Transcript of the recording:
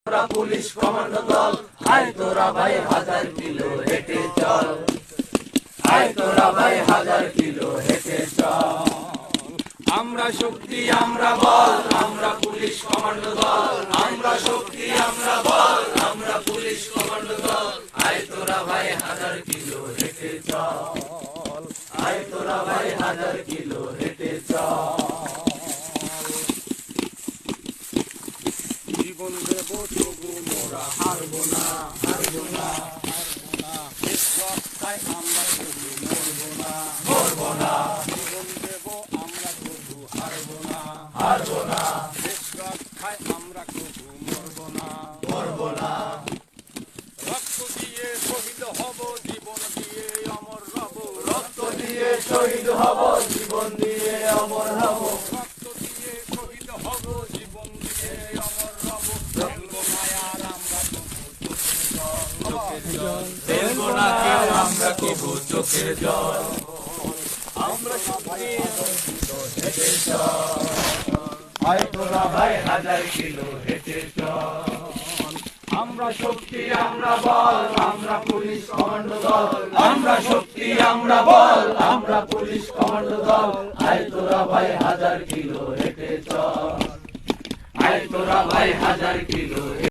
আমরা police commando দল, আয় তোরা ভাই 1000 কিলো হেঁটে চল, আয় তোরা ভাই 1000 কিলো হেঁটে চল। আমরা শক্তি আমরা বল, আমরা পুলিশ কমান্ডো দল, আমরা শক্তি আমরা বল, আমরা পুলিশ কমান্ডো দল, আয় তোরা ভাই 1000 কিলো হেঁটে চল, আয় তোরা ভাই 1000 কিলো হেঁটে চল। জীবন দেব তবু মোরা হারবো না, হারবো না, হারবো না, দেশ রক্ষায় আমরা তবু মরবো না, মরবো না, জীবন দেব আমরা তবু হারবো না, হারবো না, দেশ রক্ষায় আমরা তবু মরবো না, মরবো না। রক্ত দিয়ে শহীদ হব, জীবন দিয়ে অমর রব, রক্ত দিয়ে শহীদ হব, জীবন দিয়ে অমর হব, রক্ত দিয়ে শহীদ হব, জীবন দিয়ে অমর রব। ফেলবো না আর আমরা তবু চোখের জল, ফেলবো না কেউ আমরা তবু চোখের জল। আমরা সবাই হেঁটে চল, আয় তোরা ভাই 1000 কিলো হেঁটে চল। আমরা শক্তি আমরা বল, আমরা পুলিশ কমান্ডো দল, আমরা শক্তি আমরা বল, আমরা পুলিশ কমান্ডো দল, আয় তোরা ভাই 1000 কিলো হেঁটে চল, আয় তোরা ভাই 1000 কিলো।